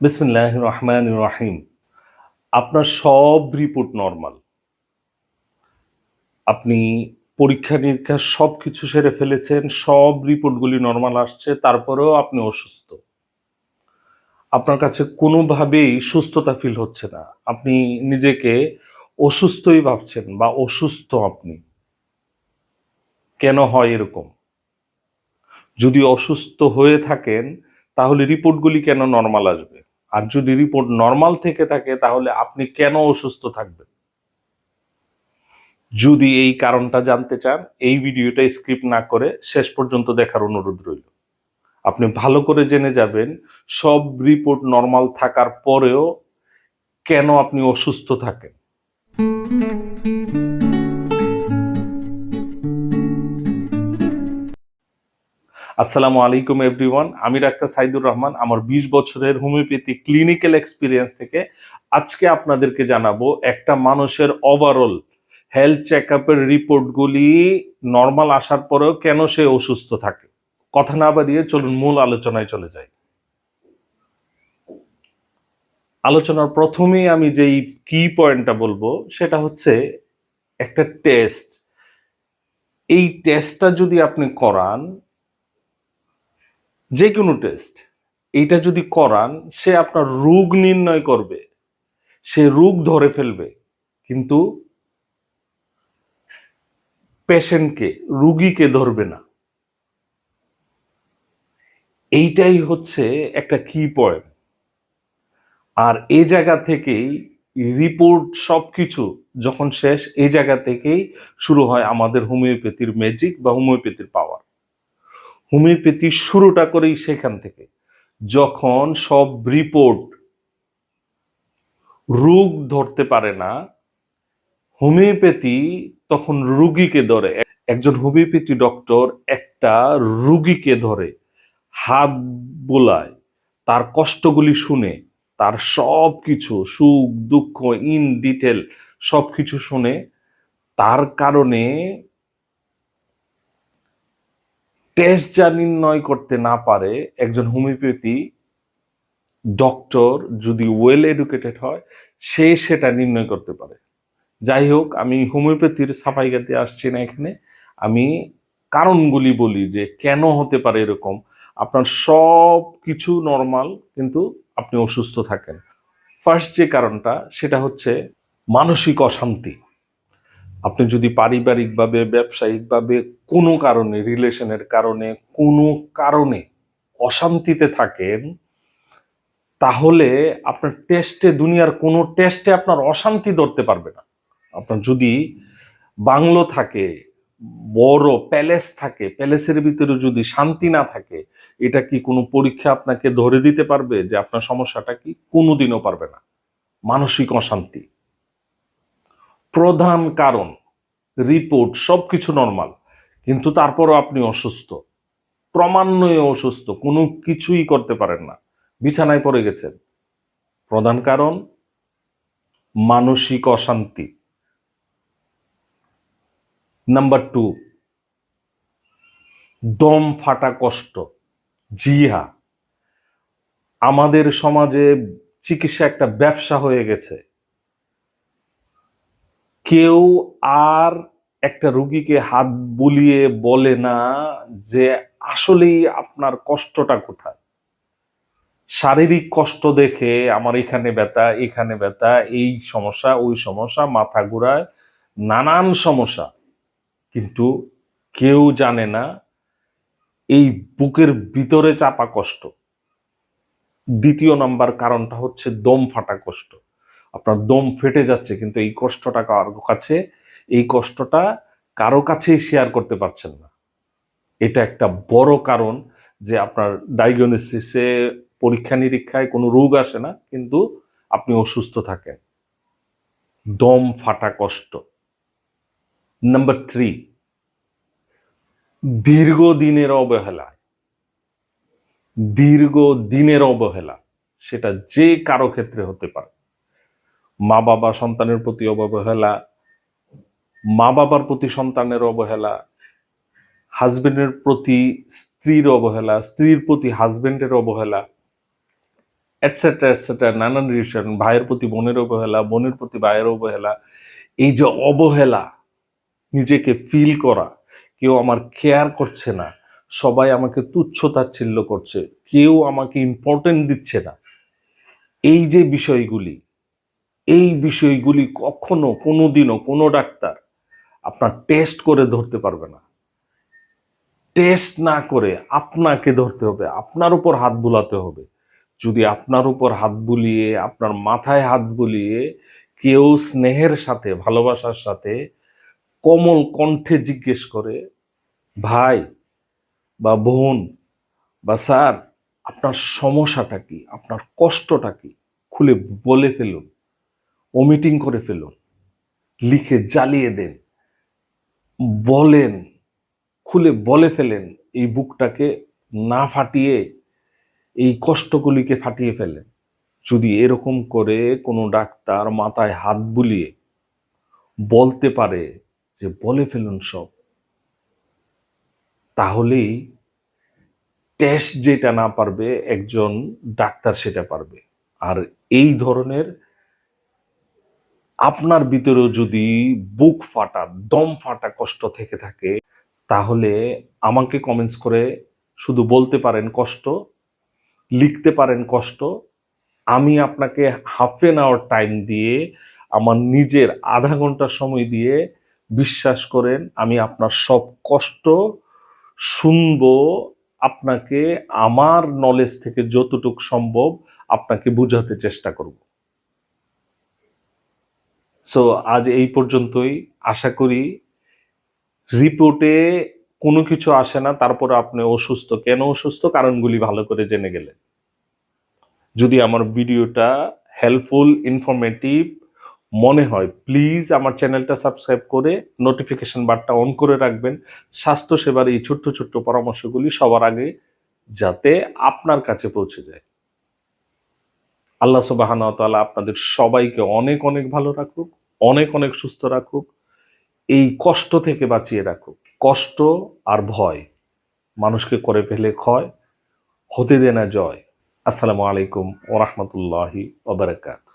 বিসমিল্লাহির রহমানির রহিম। আপনার সব রিপোর্ট নরমাল। আপনি পরীক্ষা-নিরীক্ষা সবকিছু সেরে ফেলেছেন। সব রিপোর্টগুলি নরমাল আসছে। তারপরেও আপনি অসুস্থ। আপনার কাছে কোনোভাবেই সুস্থতা ফিল হচ্ছে না। আপনি নিজেকে অসুস্থই ভাবছেন বা অসুস্থ আপনি। কেন হয় এরকম? যদি অসুস্থ হয়ে থাকেন তাহলে রিপোর্টগুলি কেন নরমাল আসবে? আর যদি রিপোর্ট নরমাল থেকে থাকে তাহলে আপনি কেন অসুস্থ থাকবেন? যদি এই কারণটা জানতে চান, এই ভিডিওটা স্কিপ না করে শেষ পর্যন্ত দেখার অনুরোধ রইল। আপনি ভালো করে জেনে যাবেন সব রিপোর্ট নরমাল থাকার পরেও কেন আপনি অসুস্থ থাকেন। আসসালামু আলাইকুম এভরিওয়ান। আমি ডাক্তার সাইদুর রহমান। আমার ২০ বছরের হোমিওপ্যাথি ক্লিনিক্যাল এক্সপেরিয়েন্স থেকে আজকে আপনাদেরকে জানাবো একটা মানুষের ওভারঅল হেলথ চেকআপের রিপোর্টগুলি নরমাল আসার পরেও কেন সে অসুস্থ থাকে। কথা না বাড়িয়ে চলুন মূল আলোচনায় চলে যাই। আলোচনার প্রথমেই আমি যেই কি পয়েন্টটা বলবো সেটা হচ্ছে একটা টেস্ট। এই টেস্টটা যদি আপনি করান, যে কোনো টেস্ট, এইটা যদি করান সে আপনার রোগ নির্ণয় করবে, সে রোগ ধরে ফেলবে, কিন্তু পেশেন্টকে, রুগীকে ধরবে না। এইটাই হচ্ছে একটা কি পয়েন্ট। আর এই জায়গা থেকেই রিপোর্ট সবকিছু যখন শেষ, এই জায়গা থেকেই শুরু হয় আমাদের হোমিওপ্যাথির ম্যাজিক বা হোমিওপ্যাথির পাওয়ার। হোমিওপ্যাথি শুরুটা করেই সেখান থেকে, যখন সব রিপোর্ট রোগ ধরতে পারে না, হোমিওপ্যাথি তখন রুগীকে ধরে। একজন হোমিওপ্যাথি ডক্টর একটা রুগীকে ধরে, হাত বোলায়, তার কষ্টগুলি শুনে, তার সব কিছু সুখ দুঃখ ইন ডিটেল সবকিছু শুনে, তার কারণে টেস্ট যা নির্ণয় করতে না পারে একজন হোমিওপ্যাথি ডক্টর যদি ওয়েল এডুকেটেড হয়, সে সেটা নির্ণয় করতে পারে। যাই হোক, আমি হোমিওপ্যাথির সাফাই গাতে আসছি না এখানে। আমি কারণগুলি বলি যে কেন হতে পারে এরকম। আপনার সব কিছু নর্মাল কিন্তু আপনি অসুস্থ থাকেন। ফার্স্ট যে কারণটা সেটা হচ্ছে মানসিক অশান্তি। আপনি যদি পারিবারিকভাবে, ব্যবসায়িকভাবে কোনো কারণে, রিলেশনের কারণে, কোনো কারণে অশান্তিতে থাকেন, তাহলে আপনার টেস্টে, দুনিয়ার কোনো টেস্টে আপনার অশান্তি ধরতে পারবে না। আপনার যদি বাংলো থাকে, বড় প্যালেস থাকে, প্যালেসের ভিতরে যদি শান্তি না থাকে, এটা কি কোনো পরীক্ষা আপনাকে ধরে দিতে পারবে যে আপনার সমস্যাটা কি? কোনোদিনও পারবে না। মানসিক অশান্তি প্রধান কারণ। রিপোর্ট সবকিছু নর্মাল, কিন্তু তারপরও আপনি অসুস্থ, ক্রমান্বয়ে অসুস্থ, কোনো কিছুই করতে পারেন না, বিছানায় পড়ে গেছেন। প্রধান কারণ মানসিক অশান্তি। নাম্বার 2, দম ফাটা কষ্ট। জি হ্যাঁ, আমাদের সমাজে চিকিৎসা একটা ব্যবসা হয়ে গেছে। কেউ আর একটা রুগীকে হাত বুলিয়ে বলে না যে আসলেই আপনার কষ্টটা কোথায়। শারীরিক কষ্ট দেখে আমার এখানে ব্যথা, এখানে ব্যথা, এই সমস্যা, ওই সমস্যা, মাথা ঘুরায়, নানান সমস্যা, কিন্তু কেউ জানে না এই বুকের ভিতরে চাপা কষ্ট। দ্বিতীয় নাম্বার কারণটা হচ্ছে দম ফাটা কষ্ট। আপনার দম ফেটে যাচ্ছে, কিন্তু এই কষ্টটা কারো কাছেই শেয়ার করতে পারছেন না। এটা একটা বড় কারণ যে আপনার ডায়াগনোসিসে, পরীক্ষা নিরীক্ষায় কোনো রোগ আসে না, কিন্তু আপনি অসুস্থ থাকেন। দম ফাটা কষ্ট। নাম্বার 3, দীর্ঘদিনের অবহেলা। দীর্ঘদিনের অবহেলা, সেটা যে কারো ক্ষেত্রে হতে পারে। মা বাবা সন্তানের প্রতি অবহেলা, মা বাবার প্রতি সন্তানের অবহেলা, হাজবেন্ডের প্রতি স্ত্রীর অবহেলা, স্ত্রীর প্রতি হাজবেন্ডের অবহেলা, এটসেট্রা এটসেট্রা, নানান রিলেশন, ভাইয়ের প্রতি বোনের অবহেলা, বোনের প্রতি ভাইয়ের অবহেলা, এই যে অবহেলা, নিজেকে ফিল করা কেউ আমার কেয়ার করছে না, সবাই আমাকে তুচ্ছ তাচ্ছিল্য করছে, কেউ আমাকে ইম্পর্টেন্ট দিচ্ছে না, এই যে বিষয়গুলি, এই বিষয়গুলি কখনো কোনোদিনও কোনো ডাক্তার আপনার টেস্ট করে ধরতে পারবে না। টেস্ট না করে আপনাকে ধরতে হবে, আপনার উপর হাত বুলাতে হবে। যদি আপনার উপর হাত বুলিয়ে, আপনার মাথায় হাত বুলিয়ে কেউ স্নেহের সাথে, ভালোবাসার সাথে, কোমল কণ্ঠে জিজ্ঞেস করে, ভাই বা বোন বা স্যার, আপনার সমস্যাটা কি, আপনার কষ্টটা কি, খুলে বলে ফেলুন, ওমিটিং করে ফেলুন, লিখে জ্বালিয়ে দেন, বলেন, খুলে বলে ফেলেন, এই বুকটাকে না ফাটিয়ে এই কষ্টগুলিকে ফাটিয়ে ফেলেন। যদি এরকম করে কোনো ডাক্তার মাথায় হাত বুলিয়ে বলতে পারে যে বলে ফেলুন সব, তাহলেই টেস্ট যেটা না পারবে একজন ডাক্তার সেটা পারবে। আর এই ধরনের আপনার ভিতরেও যদি বুক ফাটা, দম ফাটা কষ্ট থেকে থাকে, তাহলে আমাকে কমেন্টস করে শুধু বলতে পারেন কষ্ট, লিখতে পারেন কষ্ট, আমি আপনাকে হাফ এন আওয়ার টাইম দিয়ে, আমার নিজের আধা ঘন্টা সময় দিয়ে, বিশ্বাস করেন আমি আপনার সব কষ্ট শুনবো, আপনাকে আমার নলেজ থেকে যতটুকু সম্ভব আপনাকে বুঝাতে চেষ্টা করব। সো আজ এই পর্যন্তই। আশা করি রিপোর্টে কোনো কিছু আসে না, তারপরে আপনি অসুস্থ, কেন অসুস্থ কারণগুলি ভালো করে জেনে গেলেন। যদি আমার ভিডিওটা হেল্পফুল, ইনফরমেটিভ মনে হয়, প্লিজ আমার চ্যানেলটা সাবস্ক্রাইব করে নোটিফিকেশন বারটা অন করে রাখবেন, স্বাস্থ্যসেবার এই ছোট্ট ছোট্ট পরামর্শগুলি সবার আগে যাতে আপনার কাছে পৌঁছে যায়। আল্লাহ সুবহানাহু ওয়া তাআলা আপনাদের সবাইকে অনেক অনেক ভালো রাখুক, অনেক অনেক সুস্থ রাখুক, এই কষ্ট থেকে বাঁচিয়ে রাখুক। কষ্ট আর ভয় মানুষকে করে ফেলে ক্ষয়, হতে দেয় না জয়। আসসালামু আলাইকুম ওয়া রাহমাতুল্লাহি ওয়া বারাকাতুহু।